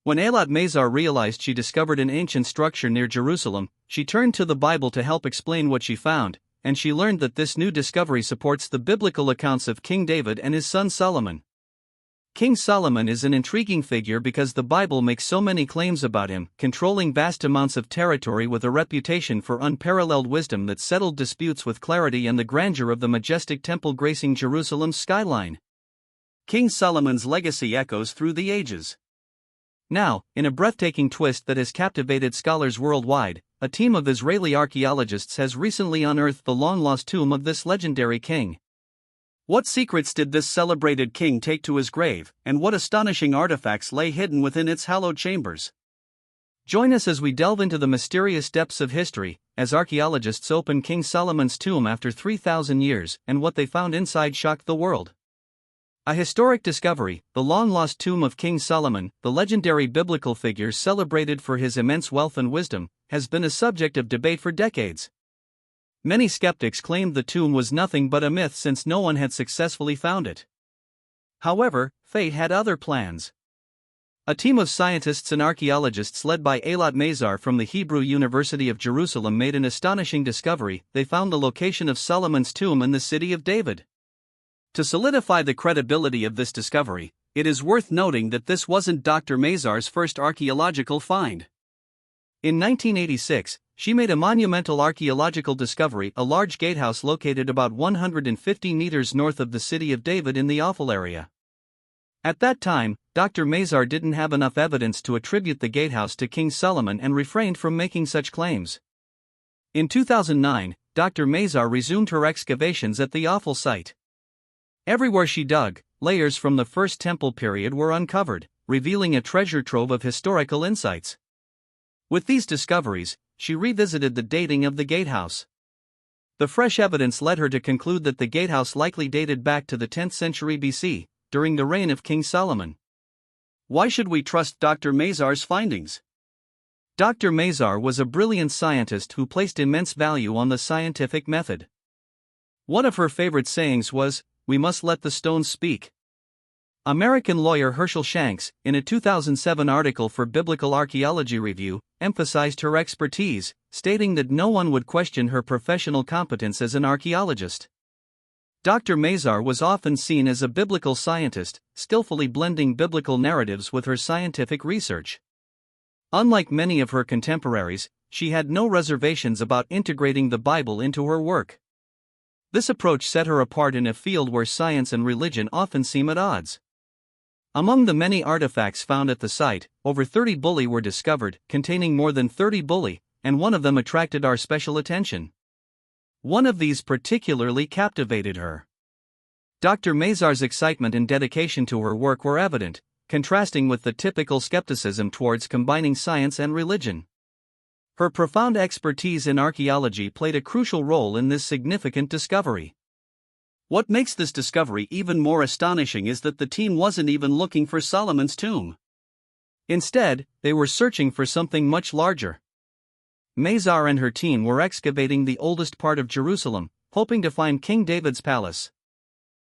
When Eilat Mazar realized she discovered an ancient structure near Jerusalem, she turned to the Bible to help explain what she found, and she learned that this new discovery supports the biblical accounts of King David and his son Solomon. King Solomon is an intriguing figure because the Bible makes so many claims about him, controlling vast amounts of territory with a reputation for unparalleled wisdom that settled disputes with clarity and the grandeur of the majestic temple gracing Jerusalem's skyline. King Solomon's legacy echoes through the ages. Now, in a breathtaking twist that has captivated scholars worldwide, a team of Israeli archaeologists has recently unearthed the long-lost tomb of this legendary king. What secrets did this celebrated king take to his grave, and what astonishing artifacts lay hidden within its hallowed chambers? Join us as we delve into the mysterious depths of history, as archaeologists open King Solomon's tomb after 3,000 years, and what they found inside shocked the world. A historic discovery, the long-lost tomb of King Solomon, the legendary biblical figure celebrated for his immense wealth and wisdom, has been a subject of debate for decades. Many skeptics claimed the tomb was nothing but a myth since no one had successfully found it. However, fate had other plans. A team of scientists and archaeologists led by Eilat Mazar from the Hebrew University of Jerusalem made an astonishing discovery. They found the location of Solomon's tomb in the city of David. To solidify the credibility of this discovery, it is worth noting that this wasn't Dr. Mazar's first archaeological find. In 1986, she made a monumental archaeological discovery, a large gatehouse located about 150 meters north of the city of David in the Ophel area. At that time, Dr. Mazar didn't have enough evidence to attribute the gatehouse to King Solomon and refrained from making such claims. In 2009, Dr. Mazar resumed her excavations at the Ophel site. Everywhere she dug, layers from the First Temple period were uncovered, revealing a treasure trove of historical insights. With these discoveries, she revisited the dating of the gatehouse. The fresh evidence led her to conclude that the gatehouse likely dated back to the 10th century BC, during the reign of King Solomon. Why should we trust Dr. Mazar's findings? Dr. Mazar was a brilliant scientist who placed immense value on the scientific method. One of her favorite sayings was, "We must let the stones speak." American lawyer Herschel Shanks, in a 2007 article for Biblical Archaeology Review, emphasized her expertise, stating that no one would question her professional competence as an archaeologist. Dr. Mazar was often seen as a biblical scientist, skillfully blending biblical narratives with her scientific research. Unlike many of her contemporaries, she had no reservations about integrating the Bible into her work. This approach set her apart in a field where science and religion often seem at odds. Among the many artifacts found at the site, over 30 bullae were discovered, containing more than 30 bullae, and one of them attracted our special attention. One of these particularly captivated her. Dr. Mazar's excitement and dedication to her work were evident, contrasting with the typical skepticism towards combining science and religion. Her profound expertise in archaeology played a crucial role in this significant discovery. What makes this discovery even more astonishing is that the team wasn't even looking for Solomon's tomb. Instead, they were searching for something much larger. Mazar and her team were excavating the oldest part of Jerusalem, hoping to find King David's palace.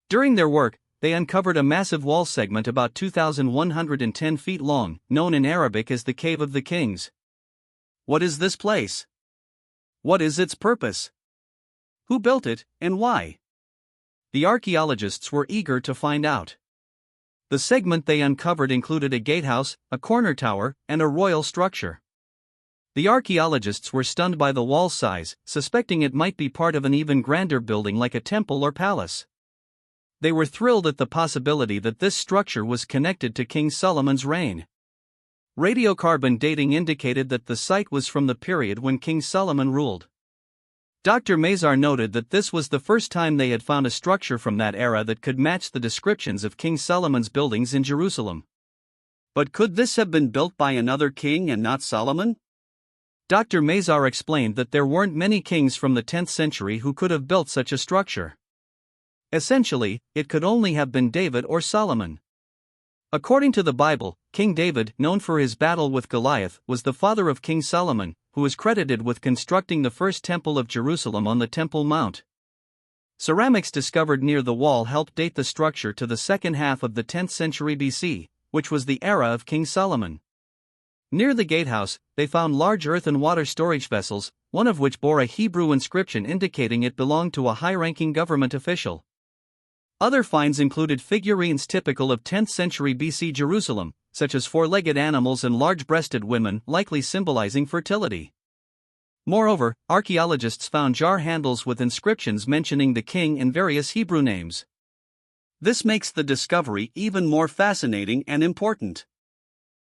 During their work, they uncovered a massive wall segment about 2,110 feet long, known in Arabic as the Cave of the Kings. What is this place? What is its purpose? Who built it, and why? The archaeologists were eager to find out. The segment they uncovered included a gatehouse, a corner tower, and a royal structure. The archaeologists were stunned by the wall size, suspecting it might be part of an even grander building like a temple or palace. They were thrilled at the possibility that this structure was connected to King Solomon's reign. Radiocarbon dating indicated that the site was from the period when King Solomon ruled. Dr. Mazar noted that this was the first time they had found a structure from that era that could match the descriptions of King Solomon's buildings in Jerusalem. But could this have been built by another king and not Solomon? Dr. Mazar explained that there weren't many kings from the 10th century who could have built such a structure. Essentially, it could only have been David or Solomon. According to the Bible, King David, known for his battle with Goliath, was the father of King Solomon, who is credited with constructing the first temple of Jerusalem on the Temple Mount. Ceramics discovered near the wall helped date the structure to the second half of the 10th century BC, which was the era of King Solomon. Near the gatehouse, they found large earth and water storage vessels, one of which bore a Hebrew inscription indicating it belonged to a high-ranking government official. Other finds included figurines typical of 10th century BC Jerusalem, such as four-legged animals and large-breasted women, likely symbolizing fertility. Moreover, archaeologists found jar handles with inscriptions mentioning the king and various Hebrew names. This makes the discovery even more fascinating and important.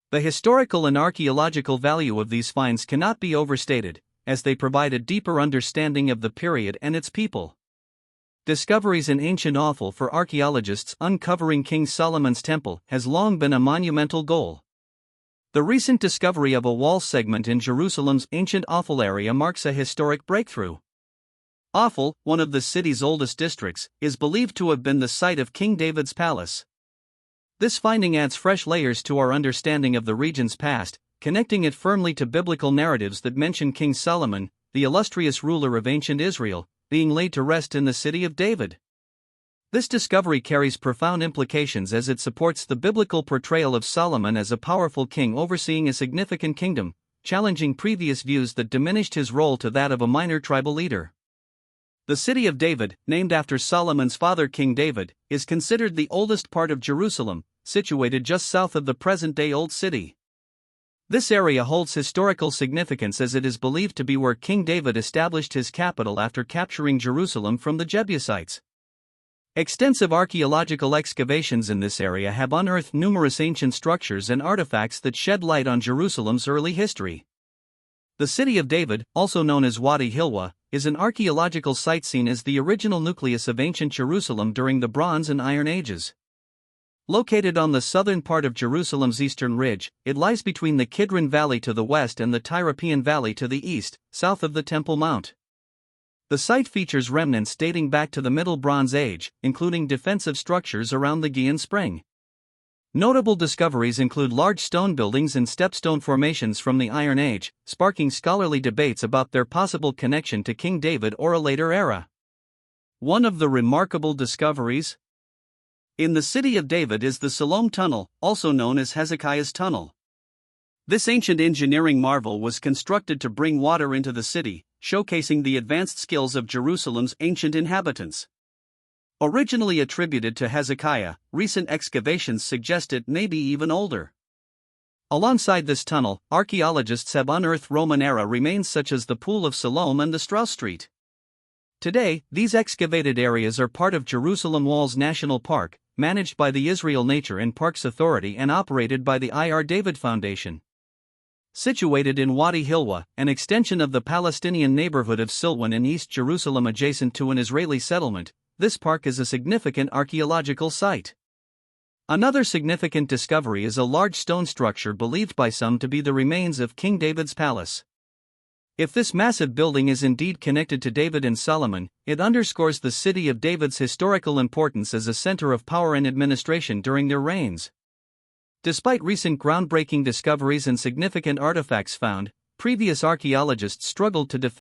The historical and archaeological value of these finds cannot be overstated, as they provide a deeper understanding of the period and its people. Discoveries in ancient offal for archaeologists uncovering King Solomon's temple has long been a monumental goal. The recent discovery of a wall segment in Jerusalem's ancient offal area marks a historic breakthrough. Offal, one of the city's oldest districts, is believed to have been the site of King David's palace. This finding adds fresh layers to our understanding of the region's past, connecting it firmly to biblical narratives that mention King Solomon, the illustrious ruler of ancient Israel, being laid to rest in the city of David. This discovery carries profound implications as it supports the biblical portrayal of Solomon as a powerful king overseeing a significant kingdom, challenging previous views that diminished his role to that of a minor tribal leader. The city of David, named after Solomon's father King David, is considered the oldest part of Jerusalem, situated just south of the present-day Old City. This area holds historical significance as it is believed to be where King David established his capital after capturing Jerusalem from the Jebusites. Extensive archaeological excavations in this area have unearthed numerous ancient structures and artifacts that shed light on Jerusalem's early history. The city of David, also known as Wadi Hilwa, is an archaeological site seen as the original nucleus of ancient Jerusalem during the Bronze and Iron Ages. Located on the southern part of Jerusalem's eastern ridge, it lies between the Kidron Valley to the west and the Tyropean Valley to the east, south of the Temple Mount. The site features remnants dating back to the Middle Bronze Age, including defensive structures around the Gihon Spring. Notable discoveries include large stone buildings and stepstone formations from the Iron Age, sparking scholarly debates about their possible connection to King David or a later era. One of the remarkable discoveries in the city of David is the Solomon Tunnel, also known as Hezekiah's Tunnel. This ancient engineering marvel was constructed to bring water into the city, showcasing the advanced skills of Jerusalem's ancient inhabitants. Originally attributed to Hezekiah, recent excavations suggest it may be even older. Alongside this tunnel, archaeologists have unearthed Roman-era remains such as the Pool of Siloam and the Strauss Street. Today, these excavated areas are part of Jerusalem Walls National Park, managed by the Israel Nature and Parks Authority and operated by the Ir David Foundation. Situated in Wadi Hilwa, an extension of the Palestinian neighborhood of Silwan in East Jerusalem adjacent to an Israeli settlement, this park is a significant archaeological site. Another significant discovery is a large stone structure believed by some to be the remains of King David's palace. If this massive building is indeed connected to David and Solomon, it underscores the city of David's historical importance as a center of power and administration during their reigns. Despite recent groundbreaking discoveries and significant artifacts found, previous archaeologists struggled to define